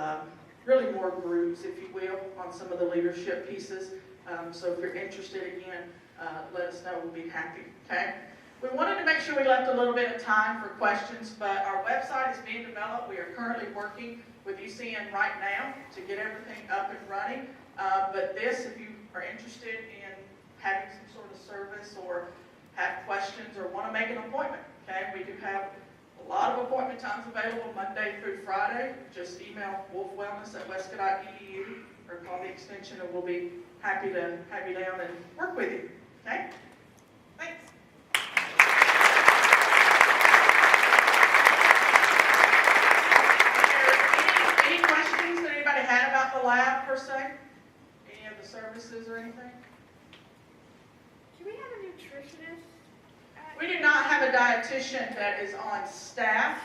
really more groups, if you will, on some of the leadership pieces. So if you're interested, again, let us know. We'll be happy. Okay? We wanted to make sure we left a little bit of time for questions, but our website is being developed. We are currently working with UCN right now to get everything up and running. But this, if you are interested in having some sort of service or have questions or want to make an appointment, okay? We do have a lot of appointment times available Monday through Friday. Just email wolfwellness@wescott.edu or call the extension, and we'll be happy to have you down and work with you. Okay? Thanks. Any questions that anybody had about the lab per se? Any of the services or anything? Do we have a nutritionist? We do not have a dietitian that is on staff.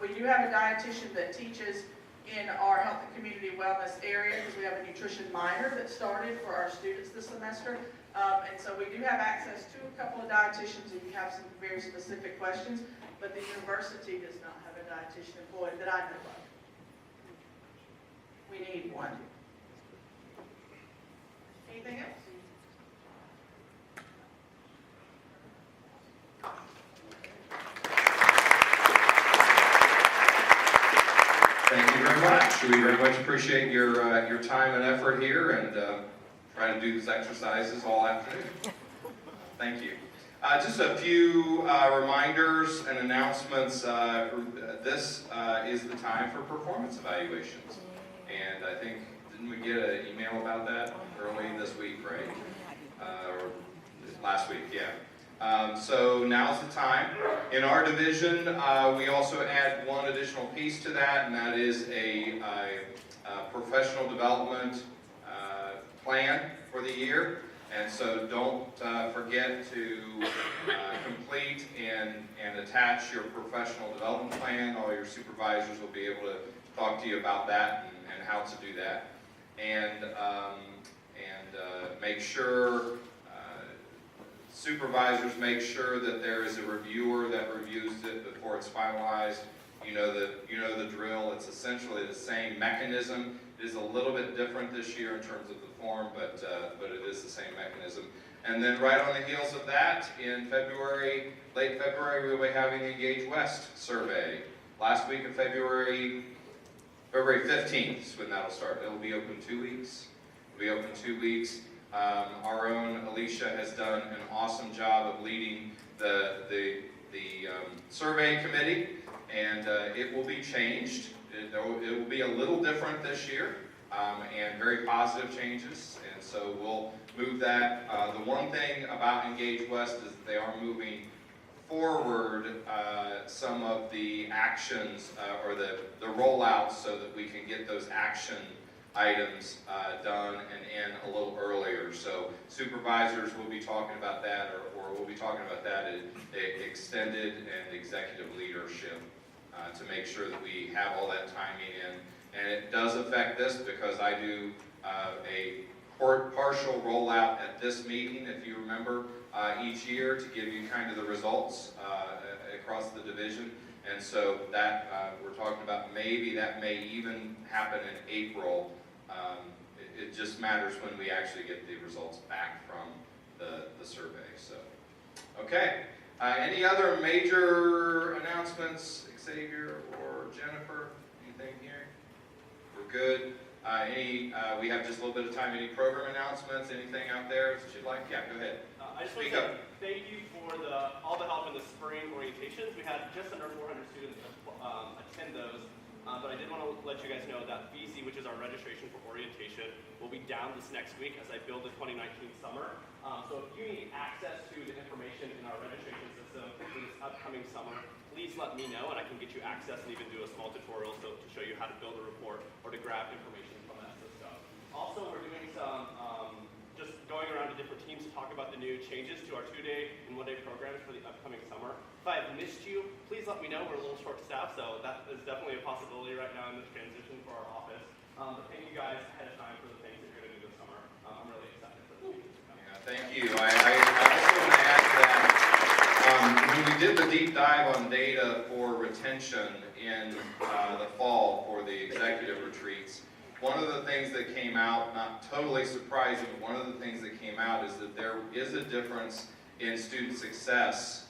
We do have a dietitian that teaches in our health and community wellness area, because we have a nutrition minor that started for our students this semester. And so we do have access to a couple of dietitians if you have some very specific questions, but the university does not have a dietitian employed that I know of. We need one. Anything else? Thank you very much. We very much appreciate your time and effort here, and try to do these exercises all afternoon. Thank you. Just a few reminders and announcements. This is the time for performance evaluations, and I think, didn't we get an email about that early this week, right? Or last week, yeah. So now's the time. In our division, we also add one additional piece to that, and that is a professional development plan for the year. And so don't forget to complete and attach your professional development plan. All your supervisors will be able to talk to you about that and how to do that. And make sure supervisors make sure that there is a reviewer that reviews it before it's finalized. You know the drill. It's essentially the same mechanism. It is a little bit different this year in terms of the form, but it is the same mechanism. And then right on the heels of that, in February, late February, we'll be having the Engage West survey. Last week of February 15th is when that'll start. It'll be open 2 weeks. It'll be open 2 weeks. Our own Alicia has done an awesome job of leading the survey committee, and it will be changed. It will be a little different this year, and very positive changes, and so we'll move that. The one thing about Engage West is that they are moving forward some of the actions or the rollouts so that we can get those action items done and in a little earlier. So supervisors will be talking about that, or we'll be talking about that in extended and executive leadership to make sure that we have all that timing in. And it does affect this because I do a partial rollout at this meeting, if you remember, each year to give you kind of the results across the division. And so that, we're talking about maybe that may even happen in April. It just matters when we actually get the results back from the survey. So, okay. Any other major announcements, Xavier or Jennifer? Anything here? We're good. We have just a little bit of time. Any program announcements? Anything out there that you'd like? Yeah, go ahead. I just want to say thank you for all the help in the spring orientations. We had just under 400 students attend those. But I did want to let you guys know that VC, which is our registration for orientation, will be down this next week as I build the 2019 summer. So if you need access to the information in our registration system for this upcoming summer, please let me know and I can get you access and even do a small tutorial to show you how to build a report or to grab information from that system. Also, we're doing some just going around to different teams to talk about the new changes to our 2-day and 1-day programs for the upcoming summer. If I have missed you, please let me know. We're a little short-staffed, so that is definitely a possibility right now in this transition for our office. But thank you guys ahead of time for the things that you're going to do this summer. I'm really excited for the changes to come. Yeah, thank you. I also want to add to that, when we did the deep dive on data for retention in the fall for the executive retreats, one of the things that came out, not totally surprising, but one of the things that came out is that there is a difference in student success,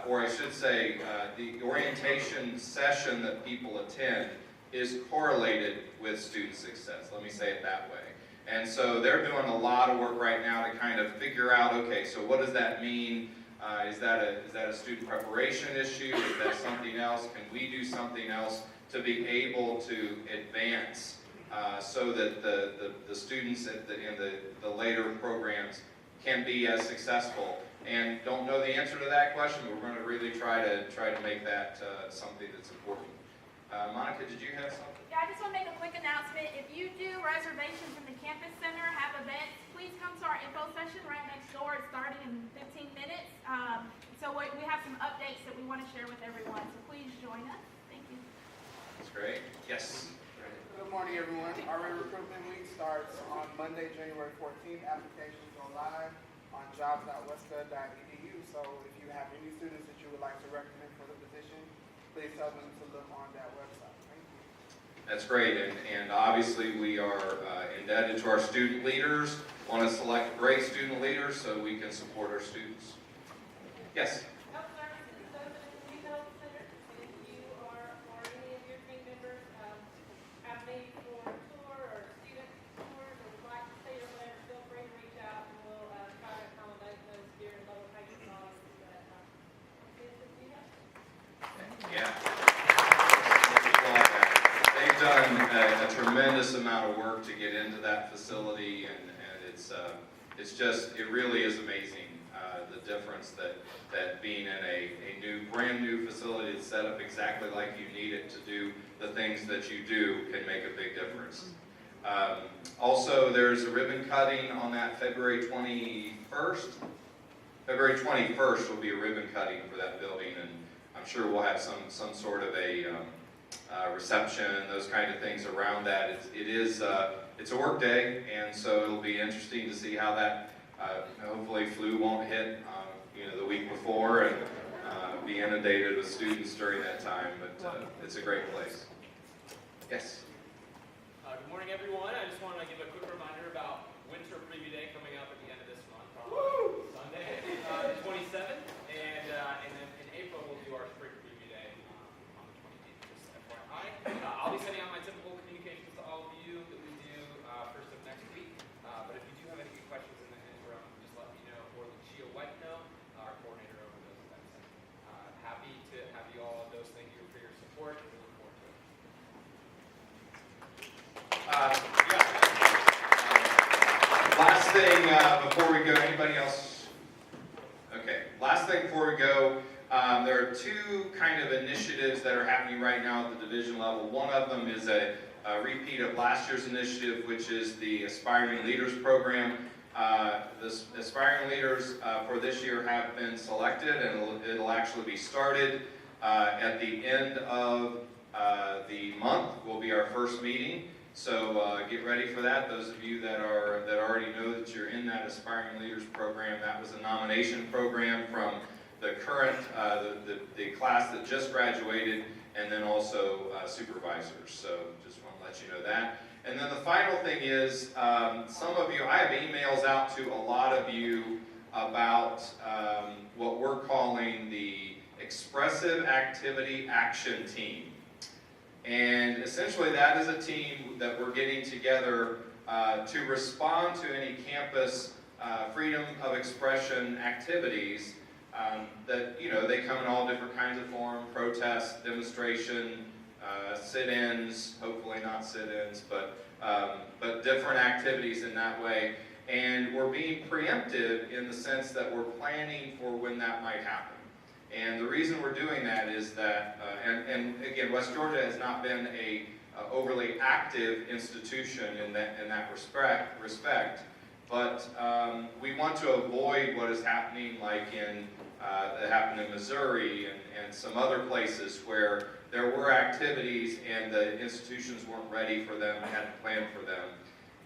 or I should say, the orientation session that people attend is correlated with student success. Let me say it that way. And so they're doing a lot of work right now to kind of figure out, okay, so what does that mean? Is that a student preparation issue? Is that something else? Can we do something else to be able to advance so that the students in the later programs can be as successful? And don't know the answer to that question, but we're going to really try to make that something that's important. Monica, did you have something? Yeah, I just want to make a quick announcement. If you do reservations in the campus center, have events, please come to our info session right next door. It's starting in 15 minutes. So we have some updates that we want to share with everyone. So please join us. Thank you. That's great. Yes. Good morning, everyone. Our recruitment week starts on Monday, January 14th. Applications go live on jobs.westfed.edu. So if you have any students that you would like to recommend for the position, please tell them to look on that website. Thank you. That's great, and obviously we are indebted to our student leaders. Want to select great student leaders so we can support our students. Yes? Health Services is open at the new health center. If you or any of your team members have need for a tour or student tours or would like to stay or whatever, feel free to reach out and we'll try to accommodate those during lower payment volumes. Yeah. They've done a tremendous amount of work to get into that facility, and it's just, it really is amazing the difference that being in a brand new facility that's set up exactly like you need it to do the things that you do can make a big difference. Also, there's a ribbon cutting on that February 21st. February 21st will be a ribbon cutting for that building, and I'm sure we'll have some sort of a reception and those kind of things around that. It's a work day, and so it'll be interesting to see how that. Hopefully, flu won't hit the week before and be inundated with students during that time. But it's a great place. Yes. Good morning, everyone. I just want to give a quick reminder about Winter Preview Day coming up at the end of this month, Sunday, the 27th, and then in April we'll do our Spring Preview Day on the 28th. Just FYI, I'll be sending out my typical communications to all of you that we do first of next week. But if you do have any good questions in the interim, just let me know, or Lucia White know, our coordinator over those events. Happy to have you all. Those thank you for your support. We look forward to it. Last thing before we go, anybody else? Okay, last thing before we go, there are two kind of initiatives that are happening right now at the division level. One of them is a repeat of last year's initiative, which is the Aspiring Leaders Program. The Aspiring Leaders for this year have been selected, and it'll actually be started at the end of the month will be our first meeting. So get ready for that. Those of you that already know that you're in that Aspiring Leaders Program, that was a nomination program from the current, the class that just graduated, and then also supervisors. So just want to let you know that. And then the final thing is, some of you, I have emails out to a lot of you about what we're calling the Expressive Activity Action Team. And essentially that is a team that we're getting together to respond to any campus freedom of expression activities that, you know, they come in all different kinds of forms: protest, demonstration, sit-ins, hopefully not sit-ins, but different activities in that way. And we're being preemptive in the sense that we're planning for when that might happen. And the reason we're doing that is that, and again, West Georgia has not been a overly active institution in that respect, but we want to avoid what is happening, like that happened in Missouri and some other places where there were activities and the institutions weren't ready for them, hadn't planned for them.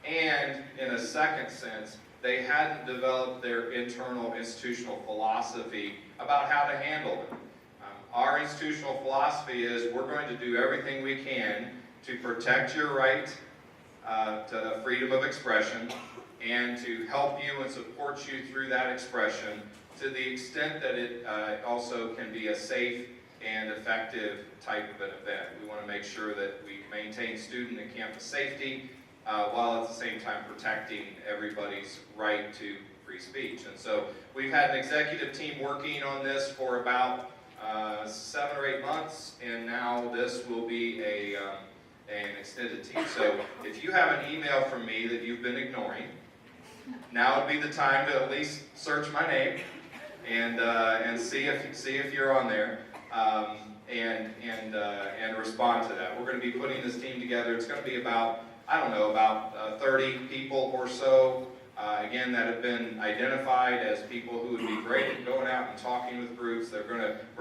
And in a second sense, they hadn't developed their internal institutional philosophy about how to handle them. Our institutional philosophy is we're going to do everything we can to protect your right to freedom of expression and to help you and support you through that expression to the extent that it also can be a safe and effective type of an event. We want to make sure that we maintain student and campus safety while at the same time protecting everybody's right to free speech. And so we've had an executive team working on this for about 7 or 8 months, and now this will be an extended team. So if you have an email from me that you've been ignoring, now would be the time to at least search my name and see if you're on there, and respond to that. We're going to be putting this team together. It's going to be about, I don't know, about 30 people or so, again, that have been identified as people who would be great at going out and talking with groups. We're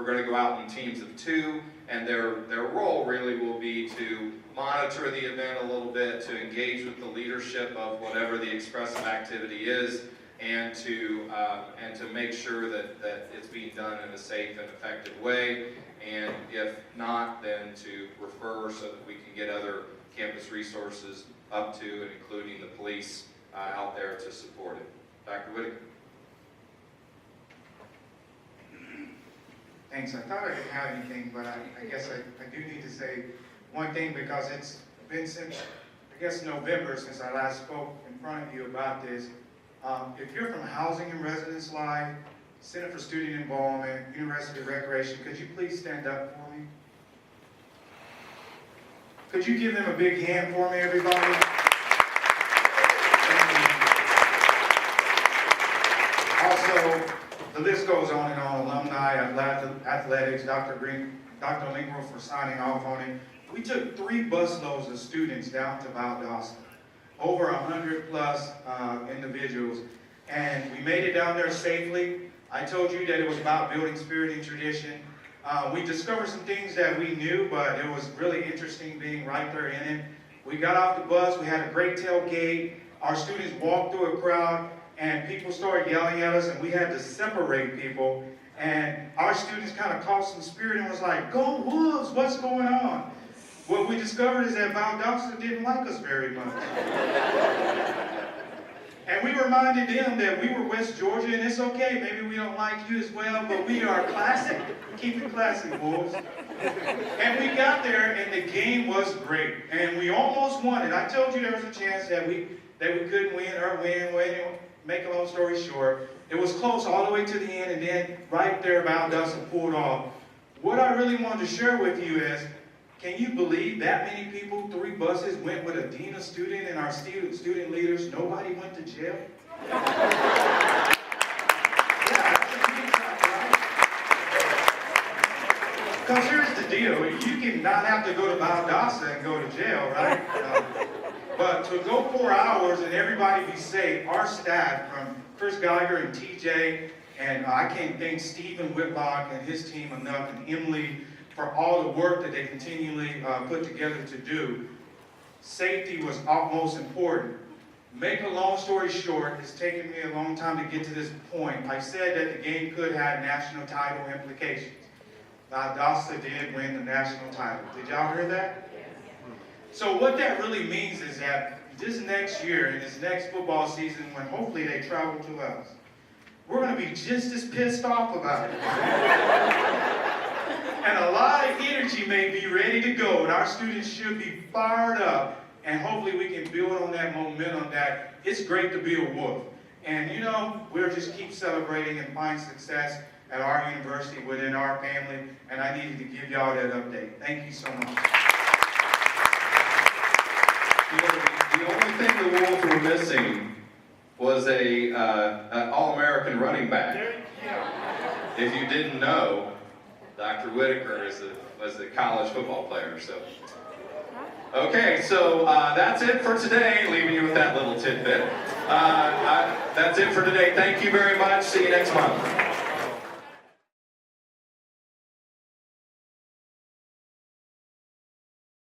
going to go out in teams of 2, and their role really will be to monitor the event a little bit, to engage with the leadership of whatever the expressive activity is, and to make sure that it's being done in a safe and effective way, and if not, then to refer so that we can get other campus resources up to and including the police out there to support it. Dr. Whitaker. Thanks. I thought I didn't have anything, but I guess I do need to say one thing, because it's been since, I guess, November since I last spoke in front of you about this. If you're from Housing and Residence Life, Center for Student Involvement, University of Recreation, could you please stand up for me? Could you give them a big hand for me, everybody? Also, the list goes on and on. Alumni, athletics, Dr. Lingrell for signing off on it. We took 3 busloads of students down to Valdosta, over 100 plus individuals, and we made it down there safely. I told you that it was about building spirit and tradition. We discovered some things that we knew, but it was really interesting being right there in it. We got off the bus, we had a great tailgate. Our students walked through a crowd, and people started yelling at us, and we had to separate people. And our students kind of caught some spirit and was like, "Go Wolves, what's going on?" What we discovered is that Valdosta didn't like us very much. And we reminded them that we were West Georgia, and it's okay, maybe we don't like you as well, but we are classic. Keep it classic, Wolves. And we got there, and the game was great. And we almost won it. I told you there was a chance that we couldn't win or win. Make a long story short, it was close all the way to the end, and then right there, Valdosta pulled off. What I really wanted to share with you is, can you believe that many people, 3 buses, went with a dean of student and our student leaders? Nobody went to jail? Yeah, that's a big fact, right? Because here's the deal. You can not have to go to Valdosta and go to jail, right? But to go 4 hours and everybody be safe, our staff, from Chris Geiger and TJ, and I can't thank Stephen Whitlock and his team enough, and Emily, for all the work that they continually put together to do. Safety was utmost important. Make a long story short, it's taken me a long time to get to this point. I said that the game could have national title implications. Valdosta did win the national title. Did y'all hear that? So what that really means is that this next year, in this next football season, when hopefully they travel to us, we're going to be just as pissed off about it. And a lot of energy may be ready to go, and our students should be fired up, and hopefully we can build on that momentum that it's great to be a Wolf. And you know, we'll just keep celebrating and find success at our university, within our family, and I needed to give y'all that update. Thank you so much. You know, the only thing the Wolves were missing was an All-American running back. If you didn't know, Dr. Whitaker was a college football player. So, okay, so that's it for today. Leaving you with that little tidbit. That's it for today. Thank you very much. See you next month.